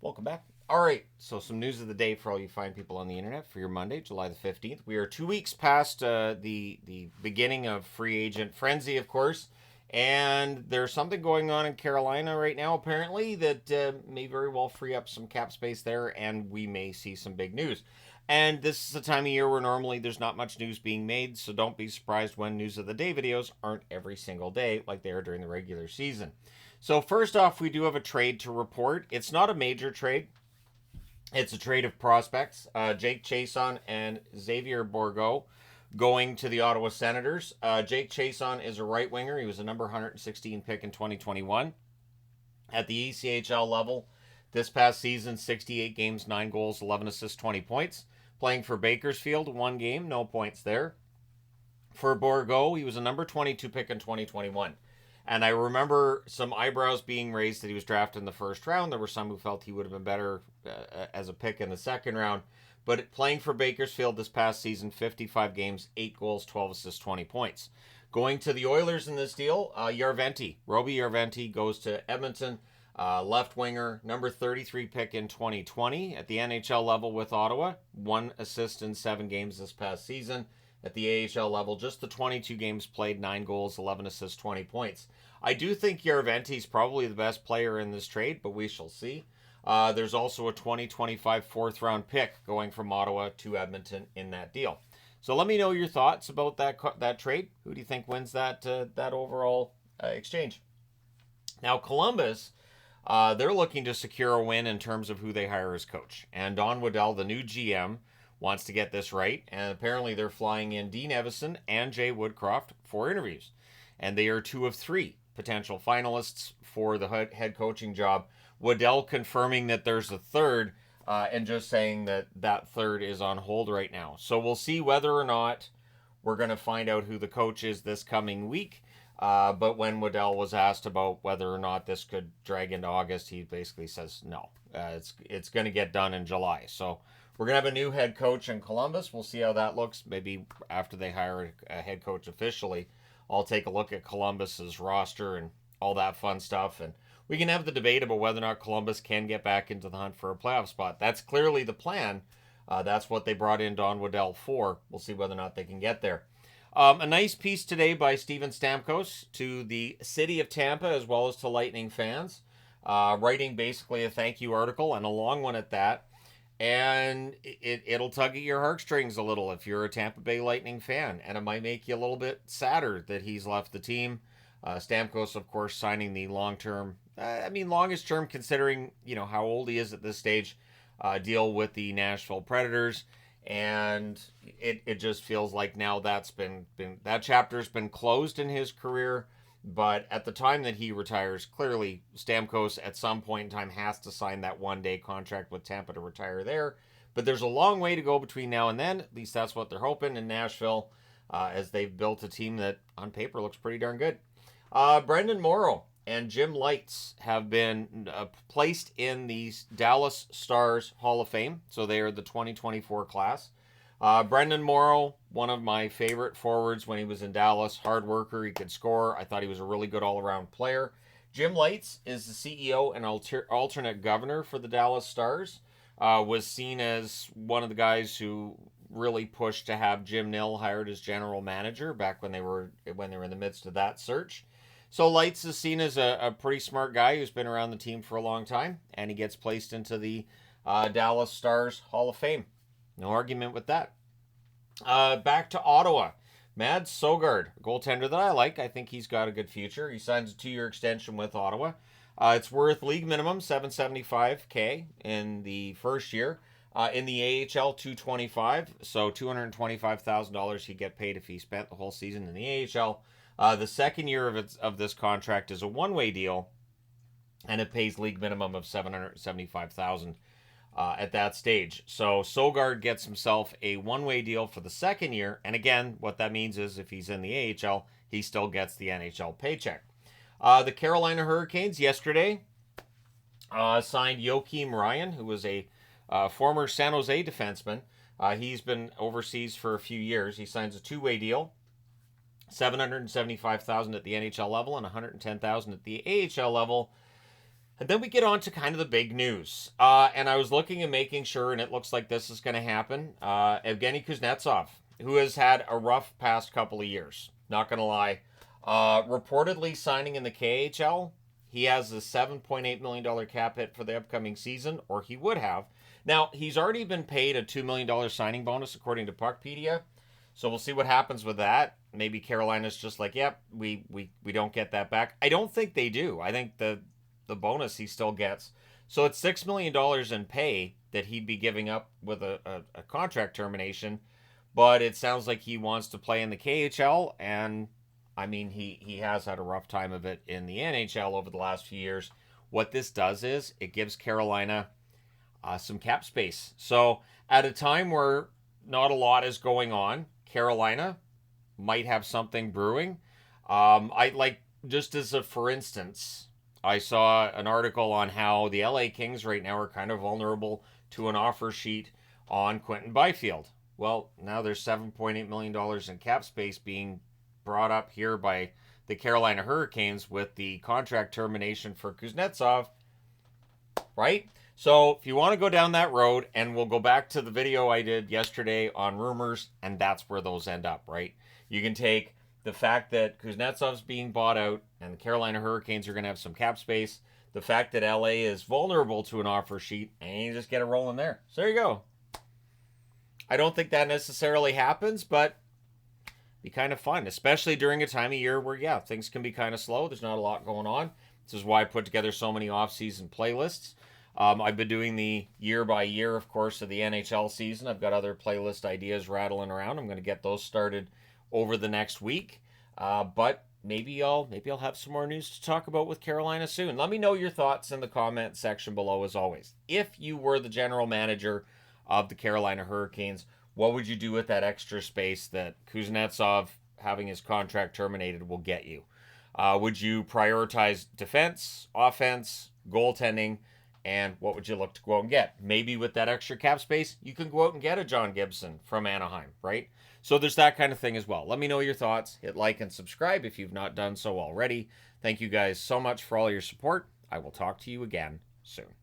Welcome back. All right, so some news of the day for all you fine people on the internet for your Monday, July the 15th. We are 2 weeks past the beginning of free agent frenzy, of course, and there's something going on in Carolina right now, apparently, that may very well free up some cap space there, and we may see some big news. And this is the time of year where normally there's not much news being made, so don't be surprised when news of the day videos aren't every single day like they are during the regular season. So, first off, we do have a trade to report. It's not a major trade. It's a trade of prospects. Jake Chason and Xavier Bougault going to the Ottawa Senators. Jake Chason is a right winger. He was a number 116 pick in 2021. At the ECHL level, this past season, 68 games, 9 goals, 11 assists, 20 points. Playing for Bakersfield, 1 game, no points there. For Bougault, he was a number 22 pick in 2021. And I remember some eyebrows being raised that he was drafted in the first round. There were some who felt he would have been better as a pick in the second round. But playing for Bakersfield this past season, 55 games, 8 goals, 12 assists, 20 points. Going to the Oilers in this deal, Roby Yarventi goes to Edmonton, left winger, number 33 pick in 2020 at the NHL level with Ottawa. 1 assist in 7 games this past season. At the AHL level, just the 22 games played, 9 goals, 11 assists, 20 points. I do think Yarventi's probably the best player in this trade, but we shall see. There's also a 2025 fourth round pick going from Ottawa to Edmonton in that deal. So let me know your thoughts about that trade. Who do you think wins that overall exchange? Now, Columbus, they're looking to secure a win in terms of who they hire as coach. And Don Waddell, the new GM, wants to get this right, and apparently they're flying in Dean Evison and Jay Woodcroft for interviews. And they are 2 of 3 potential finalists for the head coaching job. Waddell confirming that there's a third, and just saying that third is on hold right now. So we'll see whether or not we're going to find out who the coach is this coming week. But when Waddell was asked about whether or not this could drag into August, he basically says no. It's going to get done in July. So we're going to have a new head coach in Columbus. We'll see how that looks. Maybe after they hire a head coach officially, I'll take a look at Columbus's roster and all that fun stuff. And we can have the debate about whether or not Columbus can get back into the hunt for a playoff spot. That's clearly the plan. That's what they brought in Don Waddell for. We'll see whether or not they can get there. A nice piece today by Steven Stamkos to the city of Tampa as well as to Lightning fans, writing basically a thank you article, and a long one at that. And it'll tug at your heartstrings a little if you're a Tampa Bay Lightning fan, and it might make you a little bit sadder that he's left the team. Stamkos, of course, signing the longest term considering how old he is at this stage, deal with the Nashville Predators, and it just feels like now that chapter's been closed in his career. But at the time that he retires, clearly Stamkos at some point in time has to sign that 1-day contract with Tampa to retire there. But there's a long way to go between now and then. At least that's what they're hoping in Nashville, as they've built a team that on paper looks pretty darn good. Brendan Morrow and Jim Lights have been placed in the Dallas Stars Hall of Fame. So they are the 2024 class. Brendan Morrow, one of my favorite forwards when he was in Dallas. Hard worker, he could score. I thought he was a really good all-around player. Jim Lights is the CEO and alternate governor for the Dallas Stars. Was seen as one of the guys who really pushed to have Jim Nill hired as general manager back when they were in the midst of that search. So Lights is seen as a pretty smart guy who's been around the team for a long time, and he gets placed into the Dallas Stars Hall of Fame. No argument with that. Back to Ottawa. Mads Søgaard, a goaltender that I like. I think he's got a good future. He signs a 2-year extension with Ottawa. It's worth league minimum $775K in the first year. In the AHL, $225. So $225,000 he'd get paid if he spent the whole season in the AHL. The second year of this contract is a one-way deal, and it pays league minimum of $775,000 at that stage. So Søgaard gets himself a one-way deal for the second year, and again, what that means is if he's in the AHL, he still gets the NHL paycheck. The Carolina Hurricanes yesterday signed Joakim Ryan, who was a former San Jose defenseman. He's been overseas for a few years. He signs a 2-way deal, $775,000 at the NHL level and $110,000 at the AHL level. And then we get on to kind of the big news. And I was looking and making sure, and it looks like this is going to happen. Evgeny Kuznetsov, who has had a rough past couple of years, not going to lie. Reportedly signing in the KHL. He has a $7.8 million cap hit for the upcoming season, or he would have. Now, he's already been paid a $2 million signing bonus, according to Puckpedia. So we'll see what happens with that. Maybe Carolina's just like, yep, we don't get that back. I don't think they do. I think the bonus he still gets. So it's $6 million in pay that he'd be giving up with a contract termination. But it sounds like he wants to play in the KHL, and I mean, he has had a rough time of it in the NHL over the last few years. What this does is it gives Carolina some cap space. So at a time where not a lot is going on, Carolina might have something brewing. I like, just as a for instance, I saw an article on how the LA Kings right now are kind of vulnerable to an offer sheet on Quentin Byfield. Well, now there's $7.8 million in cap space being brought up here by the Carolina Hurricanes with the contract termination for Kuznetsov, right? So if you want to go down that road, and we'll go back to the video I did yesterday on rumors, and that's where those end up, right? You can take the fact that Kuznetsov's being bought out and the Carolina Hurricanes are going to have some cap space, the fact that LA is vulnerable to an offer sheet, and you just get it rolling there. So there you go. I don't think that necessarily happens, but be kind of fun, especially during a time of year where, yeah, things can be kind of slow. There's not a lot going on. This is why I put together so many off-season playlists. I've been doing the year by year, of course, of the NHL season. I've got other playlist ideas rattling around. I'm going to get those started over the next week. But maybe I'll have some more news to talk about with Carolina soon. Let me know your thoughts in the comment section below, as always. If you were the general manager of the Carolina Hurricanes, what would you do with that extra space that Kuznetsov having his contract terminated will get you? Would you prioritize defense, offense, goaltending, and what would you look to go out and get? Maybe with that extra cap space, you can go out and get a John Gibson from Anaheim, right? So there's that kind of thing as well. Let me know your thoughts. Hit like and subscribe if you've not done so already. Thank you guys so much for all your support. I will talk to you again soon.